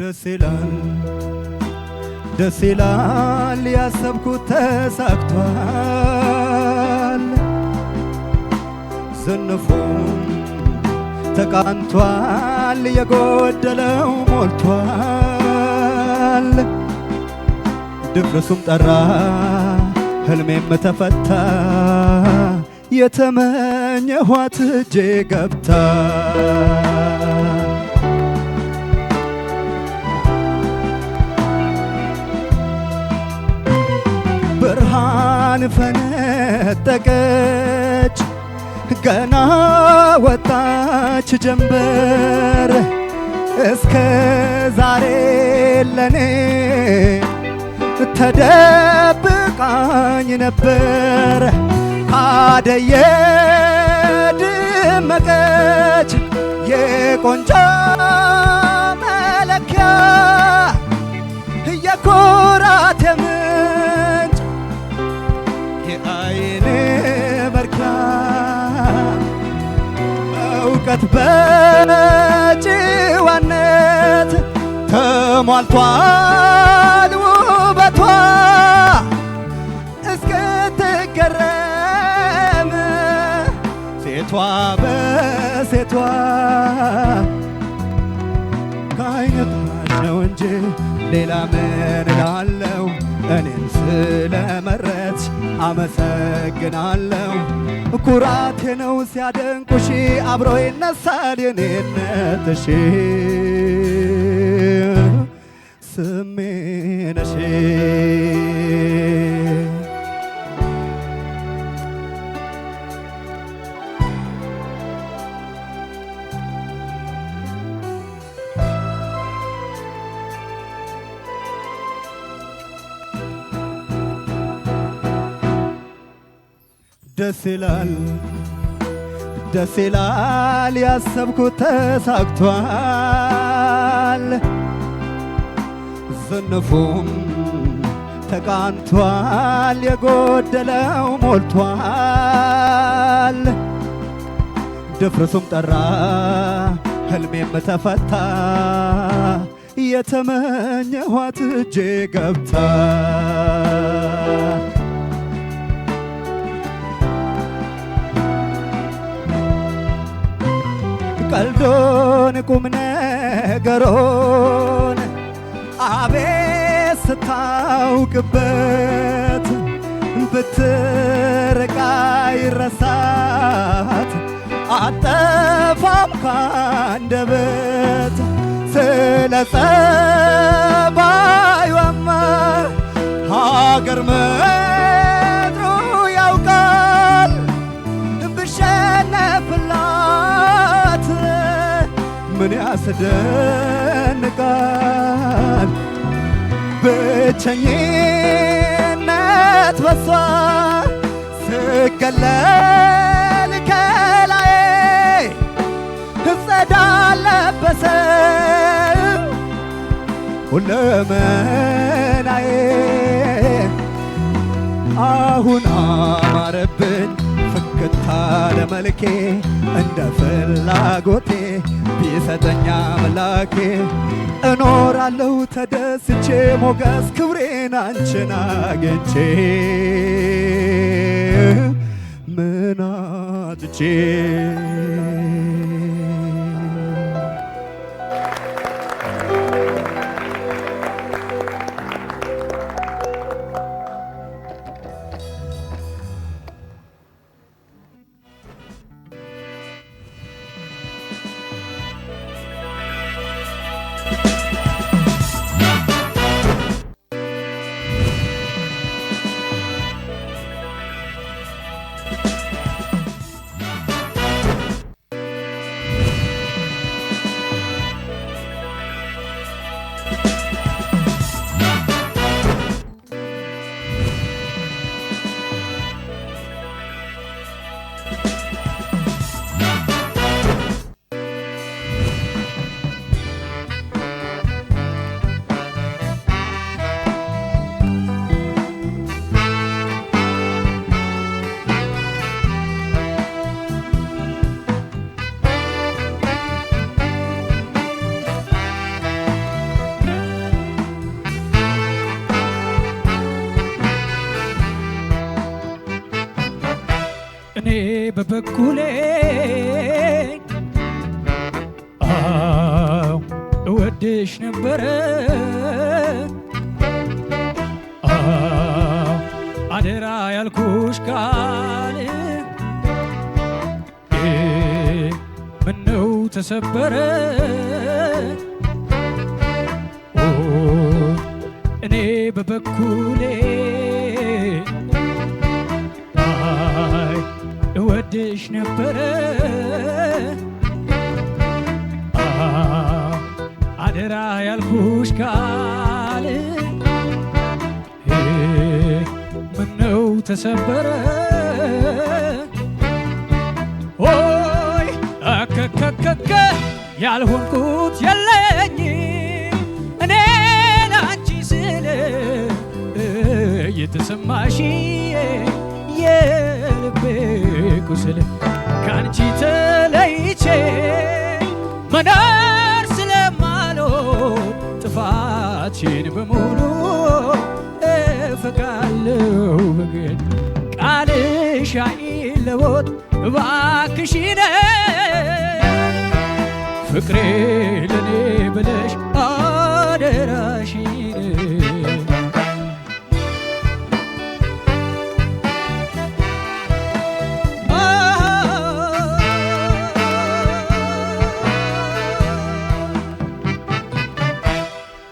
ደስ ይላል ደስ ይላል ያሰብኩት ተሳክቷል ዝንፉም ተቃንቷል የጎደለው ሞልቷል ድፍረሱም ጠራ ህልሜም ተፈታ የተመኘኋት እጄ ገብታ ብርሃን ፈነጠቀች ገና ወጣች ጀንበር እስከ ዛሬ ለኔ ተደብቃኝ ነበር ካደየ ድመቀች የቆንጆ መለኪያ የኩራት ምንጭ የአይኔ መርኪያ እውቀት በጭዋነት ተሟልቷል ውበቷ እስክትገረም ሴቷ በሴቷ ከአይነቷ ነው እንጂ ሌላ ምን እላለሁ እኔን ስለመረጥሽ አመሰግናለሁ ኩራቴ ነው ሲያደንቁሽ አብሮ ይነሳል የኔነትሽ ስሜ ነሽ ደስ ይላል ያሰብኩት ተሳክቷል ዝንፉም ተቃንቷል የጎደለው ሞልቷል ድፍረሱም ጠራ ህልሜም ተፈታ የተመኘኋት እጄ ገብታ ቀልዶን ቁም ነገሮን አቤት ስታውቅበት ብትርቃ ይረሳት አጠፋም ካንደበት ስለ ጸባዩማ ሀገር ምድሩ ያውቃል ብሸነፍላት ምን ያስደንቃል ብቸኝነት በሷ ስገለል ከላዬ ጸዳል ለበሰ ሁለመናዬ አሁን አማረብኝ ፍክታ ለመልኬ እንደ ፍላጎቴ ቢሰጠኛ አምላኬ እኖራለሁ ተደስቼ ሞገስ ክብሬን አንቺን አግኝቼ ምን አጥቼ በበኩሌ እወድሽ ነበረ አደራ ያልኩሽ ቃል ምነው ተሰበረ እኔ በበኩሌ እወድሽ ነበረ አደራ ያልኩሽ ቃል ምነው ተሰበረ ኦይ አከከከከ ያልሆንኩት የለኝም እኔ ላንቺ ስል የተሰማሽ የልቤ ቁስል ካንቺ ተለይቼ መኖር ስለማልወድ ጥፋትሽን በሙሉ እፈቃለሁ በግድ ቃልሽ አይለወጥ እባክሽን ፍቅሬ ለኔ ብለሽ አደራሽን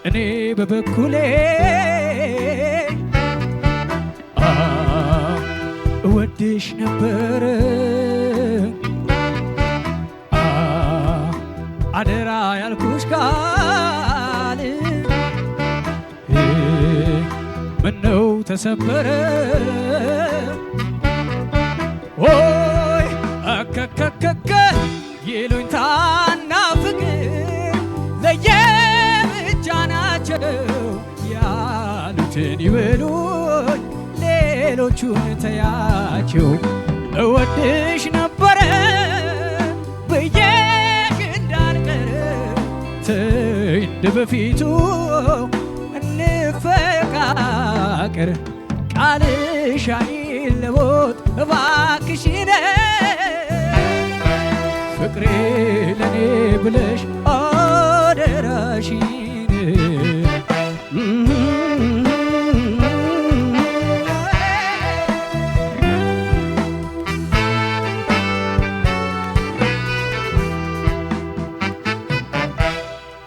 እኔ በበኩሌ እወድሽ ነበረ አደራ ያልኩሽ ቃል ምነው ተሰበረ ኦይ አከከከከ ይሉኝታና ፍቅር ለየብቻ ናቸው ያሉትን ይበሉኝ ሌሎቹን ተያቸው እወድሽ ነበረ ብዬሽ እንዳልቀር ተይ እንደ በፊቱ እንፈቃቅር ቃልሽ አይለወጥ እባክሽን ፍቅሬ ለኔ ብለሽ አደራሽን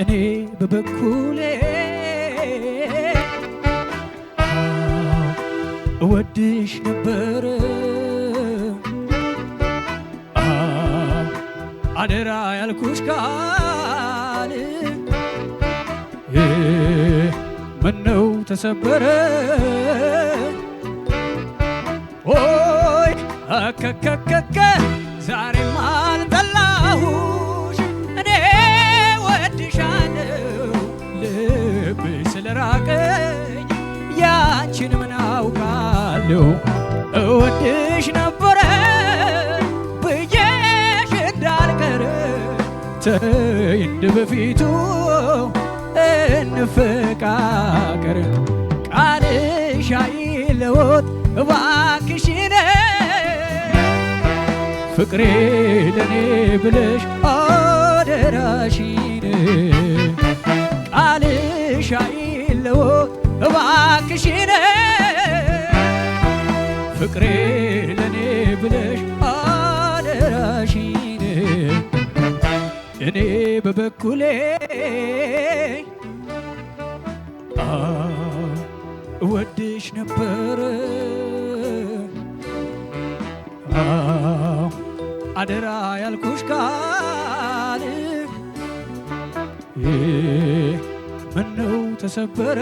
እኔ በበኩሌ እወድሽ ነበረ አደራ ያልኩሽ ቃል ምነው ተሰበረ ኦይ አከከከከ ዛሬም አልጠላሁሽ እኔ ወድሻለሁ ልብሽ ስለራቀኝ ያንቺን ምን አውቃለሁ እወድሽ ነበረ ብዬሽ እንዳልቀር ተይ እንደ በፊቱ እንፈቃቀር ቃልሽ አይለወጥ እባክሽን ፍቅሬ ለኔ ብለሽ አደራሽን ቃልሽ አይለወጥ እባክሽን ፍቅሬ ለኔ ብለሽ አደራሽን እኔ በበኩሌ እወድሽ ነበረ አደራ ያልኩሽ ቃል ምነው ተሰበረ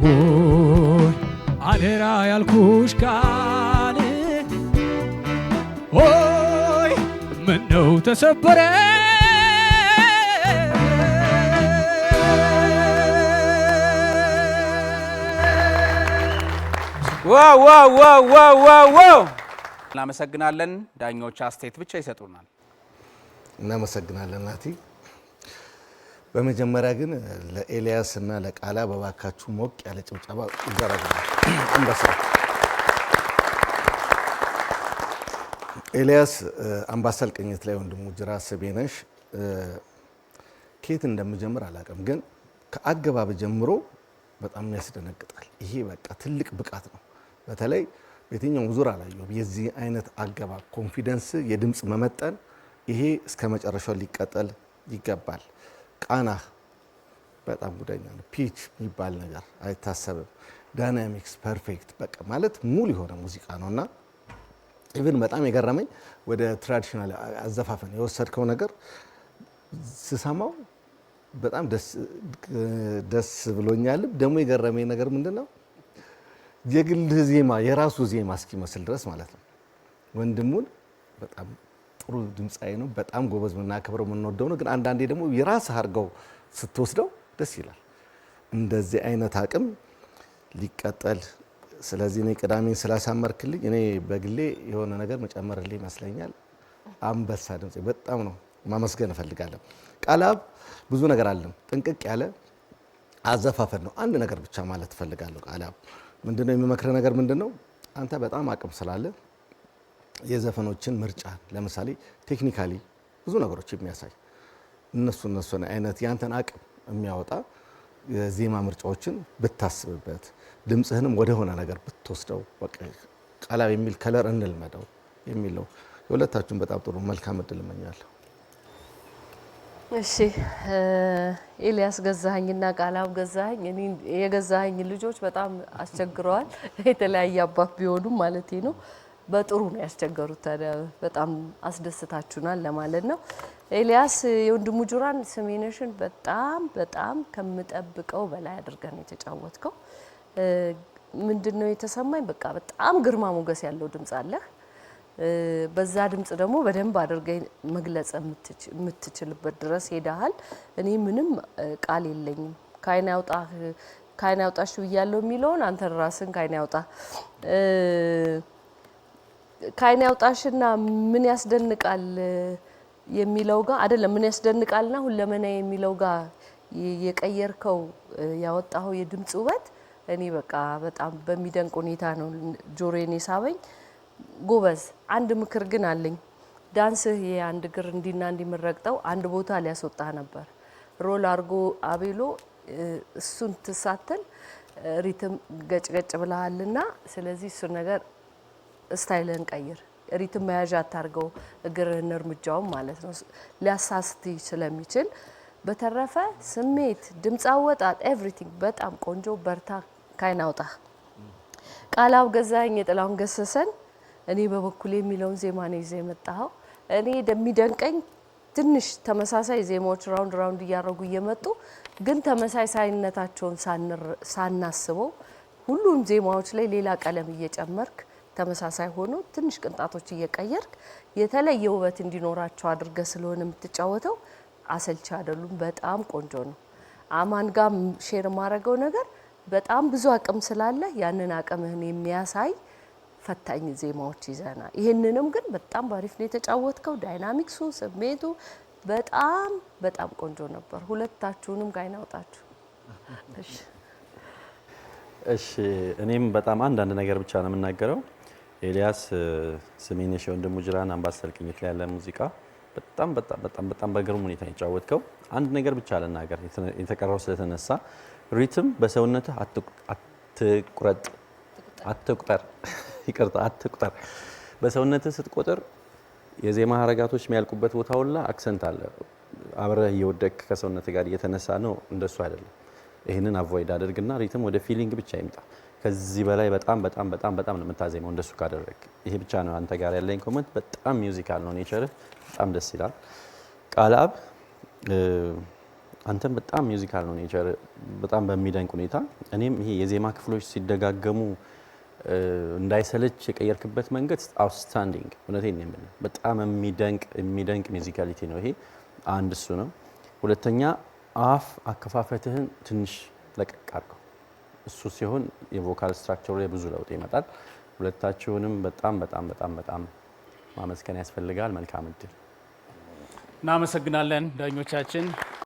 ወይ አደራ ያልኩሽ ቃል ወይ ምነው ተሰበረ ዋው ዋው ዋው ዋው ዋው ዋው እናመሰግናለን። ዳኞች አስተያየት ብቻ ይሰጡናል። እናመሰግናለን ናቲ። በመጀመሪያ ግን ለኤልያስ እና ለቃላ በባካችሁ ሞቅ ያለ ጭብጨባ ይደረጋል። ኤልያስ አምባሰል ቅኝት ላይ ወንድሙ ጅራ ስቤነሽ ከየት እንደምጀምር አላውቅም፣ ግን ከአገባብ ጀምሮ በጣም ያስደነግጣል። ይሄ በቃ ትልቅ ብቃት ነው። በተለይ በየትኛውም ዙር አላየሁም የዚህ አይነት አገባብ፣ ኮንፊደንስ፣ የድምፅ መመጠን፣ ይሄ እስከ መጨረሻው ሊቀጠል ይገባል። ቃናህ በጣም ጉደኛ ነው። ፒች የሚባል ነገር አይታሰብም። ዳይናሚክስ ፐርፌክት፣ በቃ ማለት ሙሉ የሆነ ሙዚቃ ነውና ኢቭን በጣም የገረመኝ ወደ ትራዲሽናል አዘፋፈን የወሰድከው ነገር ስሰማው በጣም ደስ ብሎኛል። ደግሞ የገረመኝ ነገር ምንድነው የግል ዜማ የራሱ ዜማ እስኪመስል ድረስ ማለት ነው። ወንድሙን በጣም ጥሩ ድምፃዊ ነው፣ በጣም ጎበዝ፣ ምናከብረው የምንወደው ነው። ግን አንዳንዴ ደግሞ የራስህ አድርገው ስትወስደው ደስ ይላል። እንደዚህ አይነት አቅም ሊቀጠል። ስለዚህ እኔ ቅዳሜን ስላሳመርክልኝ እኔ በግሌ የሆነ ነገር መጨመርልኝ ይመስለኛል። አንበሳ ድምፅ በጣም ነው ማመስገን እፈልጋለሁ። ቃላብ ብዙ ነገር አለም፣ ጥንቅቅ ያለ አዘፋፈን ነው። አንድ ነገር ብቻ ማለት እፈልጋለሁ። ቃላብ ምንድነው የሚመክረው ነገር ምንድነው? አንተ በጣም አቅም ስላለ የዘፈኖችን ምርጫ ለምሳሌ ቴክኒካሊ ብዙ ነገሮች የሚያሳይ እነሱን አይነት ያንተን አቅም የሚያወጣ የዜማ ምርጫዎችን ብታስብበት፣ ድምጽህንም ወደ ሆነ ነገር ብትወስደው፣ በቃ ቃላብ የሚል ከለር እንልመደው የሚል ነው። የሁለታችሁም በጣም ጥሩ መልካም እድል እመኛለሁ። እሺ ኤልያስ ገዛኸኝና ቃላብ ገዛኸኝ፣ እኔ የገዛኸኝ ልጆች በጣም አስቸግረዋል። የተለያየ አባት ቢሆኑም ማለት ነው። በጥሩ ነው ያስቸገሩት። ታዲያ በጣም አስደስታችሁናል ለማለት ነው። ኤልያስ የወንድሙ ጅራን ስሜነሽን በጣም ከምጠብቀው በላይ አድርገን የተጫወትከው። ምንድነው የተሰማኝ? በቃ በጣም ግርማ ሞገስ ያለው ድምጽ አለህ። በዛ ድምጽ ደግሞ በደንብ አድርገህ መግለጽ የምትችልበት ድረስ ሄደሃል። እኔ ምንም ቃል የለኝም። ካይን ያውጣሽ ብያለሁ የሚለውን አንተ ራስን ካይን ያውጣ። ካይን ያውጣሽና ምን ያስደንቃል የሚለው ጋር አይደለም፣ ምን ያስደንቃልና ሁለመና የሚለው ጋር የቀየርከው ያወጣው የድምጽ ውበት እኔ በቃ በጣም በሚደንቅ ሁኔታ ነው ጆሮዬን የሳበኝ። ጎበዝ። አንድ ምክር ግን አለኝ። ዳንስህ የአንድ እግር እንዲና እንዲመረቅጠው አንድ ቦታ ሊያስወጣ ነበር። ሮል አርጎ አቤሎ እሱን ትሳተል ሪትም ገጭገጭ ብለሃልና፣ ስለዚህ እሱ ነገር ስታይልን ቀይር። ሪትም መያዣ አታርገው፣ እግርህን እርምጃውን ማለት ነው ሊያሳስት ስለሚችል። በተረፈ ስሜት፣ ድምጽ አወጣጥ፣ ኤቭሪቲንግ በጣም ቆንጆ። በርታ። ካይን አውጣ። ቃላብ ገዛኸኝ የጥላሁን ገሰሰን እኔ በበኩሌ የሚለውን ዜማ ነው ይዘህ የመጣኸው። እኔ እንደሚደንቀኝ ትንሽ ተመሳሳይ ዜማዎች ራውንድ እያደረጉ እየመጡ ግን ተመሳሳይነታቸውን ሳናስበው ሁሉም ዜማዎች ላይ ሌላ ቀለም እየጨመርክ ተመሳሳይ ሆኖ ትንሽ ቅንጣቶች እየቀየርክ የተለየ ውበት እንዲኖራቸው አድርገህ ስለሆነ የምትጫወተው አሰልቺ አይደሉም። በጣም ቆንጆ ነው። አማን ጋር ሼር ማድረገው ነገር በጣም ብዙ አቅም ስላለ ያንን አቅምህን የሚያሳይ ፈታኝ ዜማዎች ይዘና፣ ይሄንንም ግን በጣም ባሪፍ ነው የተጫወትከው። ዳይናሚክሱ፣ ስሜቱ በጣም ቆንጆ ነበር። ሁለታችሁንም ካይን አውጣችሁ። እሺ እኔም በጣም አንዳንድ ነገር ብቻ ነው የምናገረው። ኤልያስ ስሜነሽ የወንድሙ ጅራን አምባሰል ቅኝት ላይ ያለ ሙዚቃ በጣም በግሩም ሁኔታ የተጫወትከው። አንድ ነገር ብቻ ልናገር፣ የተቀረው ስለተነሳ ሪትም በሰውነትህ አትቁጠር። በሰውነትህ ስትቆጥር የዜማ ሀረጋቶች የሚያልቁበት ቦታ ሁላ አክሰንት አለ። አብረህ እየወደክ ከሰውነትህ ጋር እየተነሳ ነው። እንደሱ አይደለም። ይህንን አቮይድ አድርግና ሪትም ወደ ፊሊንግ ብቻ ይምጣ። ከዚህ በላይ በጣም ነው የምታዜመው እንደሱ ካደረግ። ይሄ ብቻ ነው አንተ ጋር ያለኝ ኮመንት። በጣም ሚውዚካል ነው ኔቸርህ፣ በጣም ደስ ይላል። ቃላብ አንተም በጣም ሚውዚካል ነው ኔቸር፣ በጣም በሚደንቅ ሁኔታ። እኔም ይሄ የዜማ ክፍሎች ሲደጋገሙ እንዳይሰለች የቀየርክበት መንገድ አውትስታንዲንግ። እውነቴን ነው የምልህ፣ በጣም የሚደንቅ ሚውዚካሊቲ ነው ይሄ። አንድ እሱ ነው። ሁለተኛ አፍ አከፋፈትህን ትንሽ ለቀቅ አድርገው። እሱ ሲሆን የቮካል ስትራክቸሩ ላይ ብዙ ለውጥ ይመጣል። ሁለታችሁንም በጣም ማመስገን ያስፈልጋል። መልካም እድል። እናመሰግናለን ዳኞቻችን።